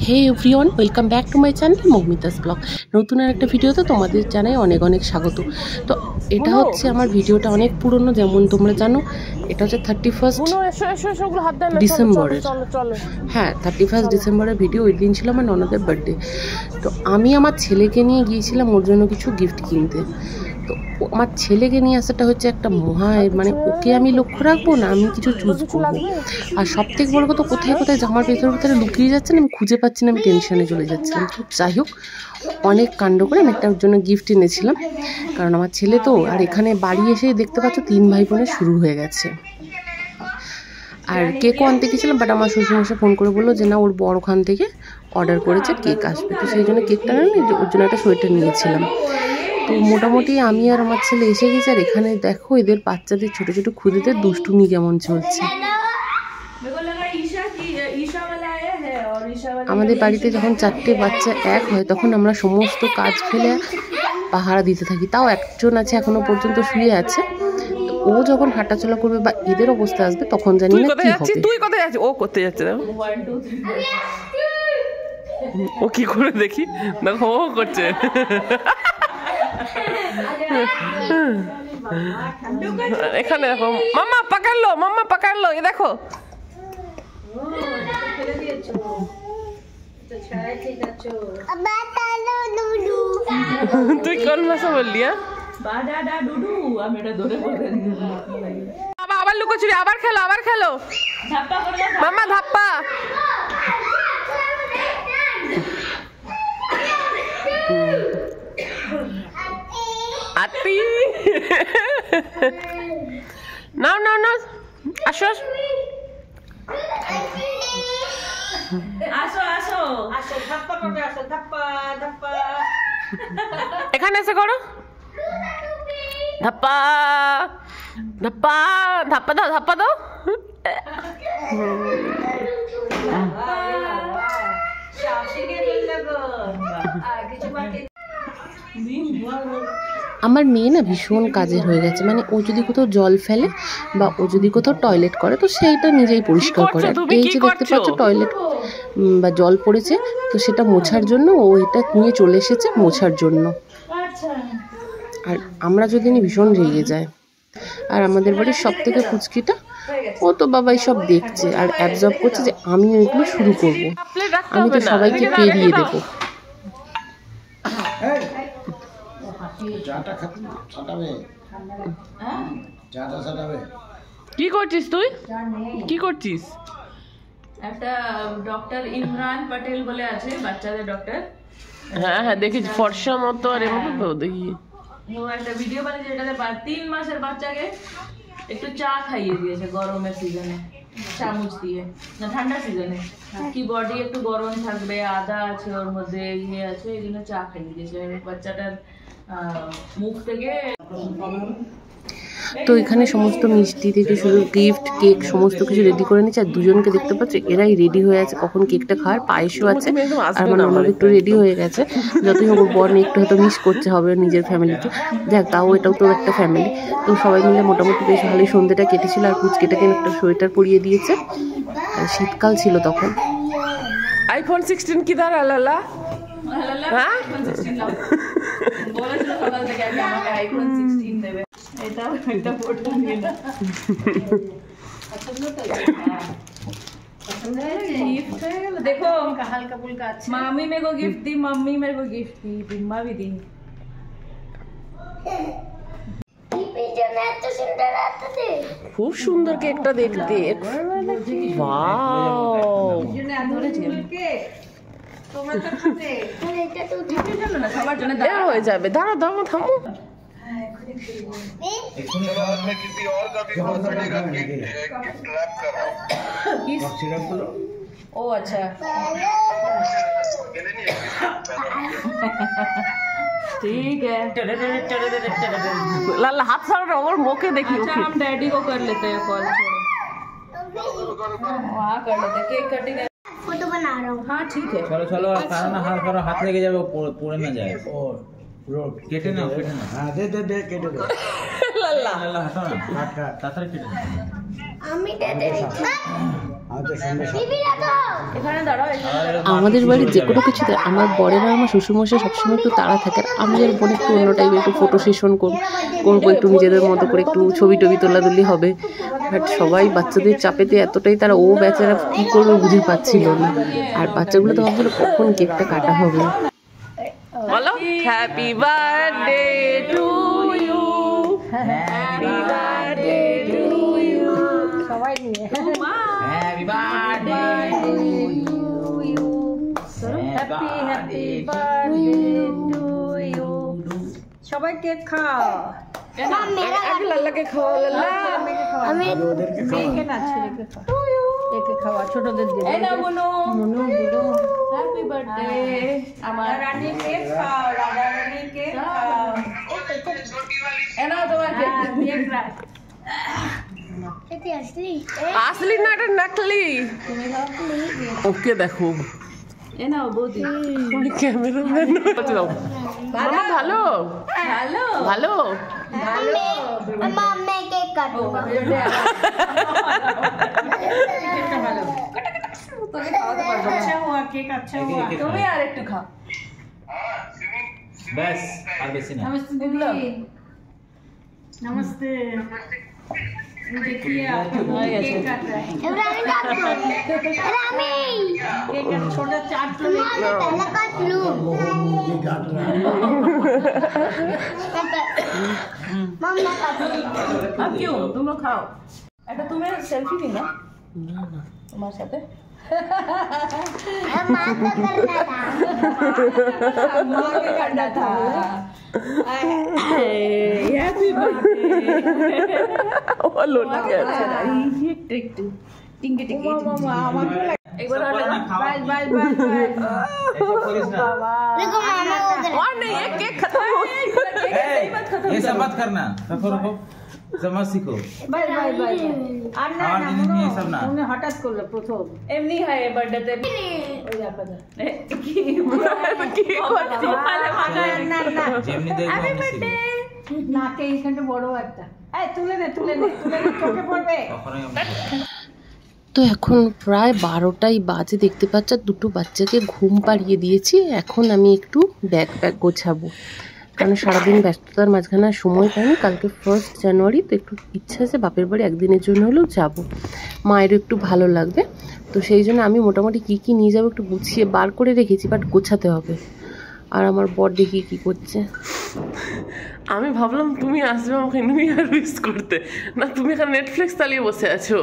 Hey everyone, welcome back to my channel Moumita's vlog. নতুন আর একটা ভিডিওতে তোমাদের জানাই অনেক অনেক স্বাগত। তো এটা হচ্ছে আমার ভিডিওটা অনেক পুরনো, যেমন তোমরা জানো এটা হচ্ছে 31 ডিসেম্বরের। হ্যাঁ, 31 ডিসেম্বরের ভিডিও। ওই দিন ছিল আমার ননদের বার্থডে। তো আমি আমার ছেলেকে নিয়ে গিয়েছিলাম ওর জন্য কিছু গিফট কিনতে। তো আমার ছেলেকে নিয়ে আসাটা হচ্ছে একটা মানে ওকে আমি লক্ষ্য রাখবো না, আমি কিছু চুজ করবো। আর সব থেকে বড় কথা, কোথায় কোথায় জামার ভেতরে লুকিয়ে যাচ্ছে না, আমি খুঁজে পাচ্ছি না, আমি টেনশনে চলে যাচ্ছিলাম। তো যাই হোক, অনেক কাণ্ড করে আমি একটার জন্য গিফট এনেছিলাম, কারণ আমার ছেলে তো। আর এখানে বাড়ি এসে দেখতে পাচ্ছ 3 ভাই বোনের শুরু হয়ে গেছে। আর কেকও আনতে গেছিলাম, বাট আমার শ্বশুরমশাই ফোন করে বললো যে না, ওর বড় ওখান থেকে অর্ডার করেছে, কেক আসবে। তো সেই জন্য কেকটা ওর জন্য একটা সোয়েটার নিয়েছিলাম। তো মোটামুটি আমি আর আমার ছেলে এসে গেছি। আর এখানে দেখো এদের বাচ্চাদের ছোটো ছোটো খুদেদের দুষ্টুমি কেমন চলছে। আমাদের বাড়িতে যখন 4টে বাচ্চা এক হয়, তখন আমরা সমস্ত কাজ ফেলে পাহারা দিতে থাকি। তাও একজন আছে এখনো পর্যন্ত শুয়ে আছে। ও যখন হাঁটাচলা করবে বা এদের অবস্থা আসবে, তখন জানি না কি হবে। তুই কোথায় যাচ্ছিস? ও করতে যাচ্ছে, ও কি করে দেখি, দেখো ও করছে। এখানে দেখো, মাম্মা পাকাড়লো, এ দেখো। তুই কোন ভাষা বললি? আবার লুকোচুরি, আবার খেলো মাম্মা, ধাপ্পা। আতি নাও আসো এখানে এসে করো ধাপ্পা দাও। আমার মেয়ে না ভীষণ কাজের হয়ে গেছে। মানে ও যদি কোথাও জল ফেলে বা ও যদি কোথাও টয়লেট করে, তো সেইটা নিজেই পরিষ্কার করে। এই যে দেখতে পাচ্ছ টয়লেট বা জল পড়েছে, তো সেটা মোছার জন্য ও এটা নিয়ে চলে এসেছে, মোছার জন্য। আর আমরা যদি নি ভীষণ রেগে যায়। আর আমাদের বাড়ির সব থেকে পুচকিটা, ও তো বাবা সব দেখছে আর অ্যাবজর্ব করছে যে আমি ওইগুলো শুরু করব, আমি তো সবাইকে পেরিয়ে দেবো। কি করছিস তুই? কি করছিস? একটা ডক্টর ইমরান পটেল বলে আছে, বাচ্চাদের ডক্টর। হ্যাঁ দেখেছি, ফর্সা মতো। আর এমন তো দেখি ও একটা ভিডিও বানিয়েছে, যেটাতে 3 মাসের বাচ্চাকে একটু চা খাইয়ে দিয়েছে গরমের সিজনে, চামচ দিয়ে, না ঠান্ডা সিজনে, কি বডি একটু গরম থাকবে, আদা আছে ওর মধ্যে, ইয়ে আছে, এই জন্য চা খাইয়ে দিয়েছে বাচ্চাটার মুখ থেকে। তো এখানে সমস্ত মিষ্টি থেকে শুরু গিফট, কেক সমস্ত কিছু রেডি করে নিচ্ছে। আর দুজনকে দেখতে পাচ্ছ, এরাই রেডি হয়ে আছে কখন কেকটা খাওয়ার। পায়েসও আছে। আর আমার ননদ একটু রেডি হয়ে গেছে। যতই হোক ওর বর একটু হয়তো মিস করতে হবে নিজের ফ্যামিলিকে। দেখ, তাও এটাও তোর একটা ফ্যামিলি। তো সবাই মিলে মোটামুটি বেশ ভালোই সন্ধ্যেটা কেটেছিল। আর পুচকেটাকে একটা সোয়েটার পরিয়ে দিয়েছে। আর শীতকাল ছিল তখন। iPhone 16 কি দাঁড়া লালা? হ্যাঁ, বলেছিল সকাল থেকে আমাকে আইফোন 16 দেবে। এটা ফটো নিয়ে না। পছন্দ তো गिफ्ट है। देखो हल्का फुल्का अच्छा। मामी मेरे को गिफ्ट दी, मम्मी मेरे को गिफ्ट दी, बिम्मा भी दी। খুব সুন্দর কেকটা দেখতে। ওয়াও, হয়ে যাবে। দাঁড়াও, থামো। ओ अच्छा, ठीक है। लाला हाथ सारा और मौके देखिए। अच्छा, हम डैडी को कर लेते हैं कॉल, छोड़ो वहाँ कर लेते हैं। केक कटिंग फोटो बना रहा हूँ। हाँ ठीक है, चलो खाना हाथ करो, हाथ लेके जाओ, पूरे ना जाए। केटे ना हाँ दे केटे दे लाला हटाओ ना, हाथ का तातर केटे। আমি দে এখানে দাঁড়াও, আমাদের বাড়ির যে কোনো কিছুতে আমার বরের আর আমার শ্বশুরমশাই সবসময় একটু তাড়া থাকে। আর আমি আর বোন একটু অন্য টাইপের একটু ফটো সেশন করবো, একটু নিজেদের মতো করে একটু ছবি টবি তোলাতুলি হবে। বাট সবাই বাচ্চাদের চাপেতে এতটাই তারা, ও বেচারা কী করবে বুঝে পাচ্ছিল না। আর বাচ্চাগুলো তো ভাবছিল কখন কেকটা কাটা হবে। বলো happy birthday to you, happy birthday to you, সবাই নিয়ে happy birthday to you, happy birthday to you. সবাই কেক খাও। আগে লাল্লাকে খাওয়া, লাল্লা মেয়েকে না, ছেলেকে খাও। একে খাওয়া, ছোটদের দিন। মনু বুনু হ্যাপি বার্থডে। আমার রানী কেক খাও, রাধা রানী কেক খাও। এনাও তোমার কেক রাখ। আসলি না এটা নকলি। ওকে দেখো এনাও বৌদি। ক্যামেরাম্যান মামা ভালো ভালো ভালো। अच्छा हुआ केक, अच्छा हुआ। তুমি আর একটু খাও। ব্যাস আর বেশি না। नमस्ते दीदी। नमस्ते। देखिए आप केक काट रहा है। केक का छोटा चाट तो अब क्यों तुम लोग खाओ। এটা তুমি সেলফি নি না তোমার সাথে। माँ के करना था। Happy birthday. वो लोटा के ये टिक टिंग टिंग मामा আমাকে एक बार और बाय बाय बाय ऐसे करिस ना। और नहीं ये केक खत्म हो गया। ये सब मत करना, रखो रखो, समझ सीखो। Bye bye bye. আর না আমার জিনিস নিয়ে সব না। তুমি হঠাৎ করলে প্রথম এমনি হয় বার্থডেতে ওই আপনাদের কি করছি আলে মাথা না না যেমনি দেখো হ্যাপি আমি বার্থডে নাকে এইখানটা বড় একটা এই তুলে নে চোখে পড়বে। কখনোই আমি তো এখন প্রায় 12টাই বাজে, দেখতে পাচ্ছ। দুটো বাচ্চাকে ঘুম পাড়িয়ে দিয়েছি। এখন আমি একটু ব্যাগ গোছাবো, কারণ সারাদিন ব্যস্ততার মাঝখানে সময় পাইনি। কালকে 1 জানুয়ারি, তো একটু ইচ্ছা আছে বাপের বাড়ি একদিনের জন্য হলেও যাব, মায়েরও একটু ভালো লাগবে। তো সেই জন্য আমি মোটামুটি কী কী নিয়ে যাবো একটু গুছিয়ে বার করে রেখেছি, বাট গোছাতে হবে। আর আমার বর দেখি কী করছে। আমি ভাবলাম তুমি আসবে আমাকে নিউ ইয়ার উইশ করতে, না তুমি এখানে নেটফ্লিক্স চালিয়ে বসে আছো।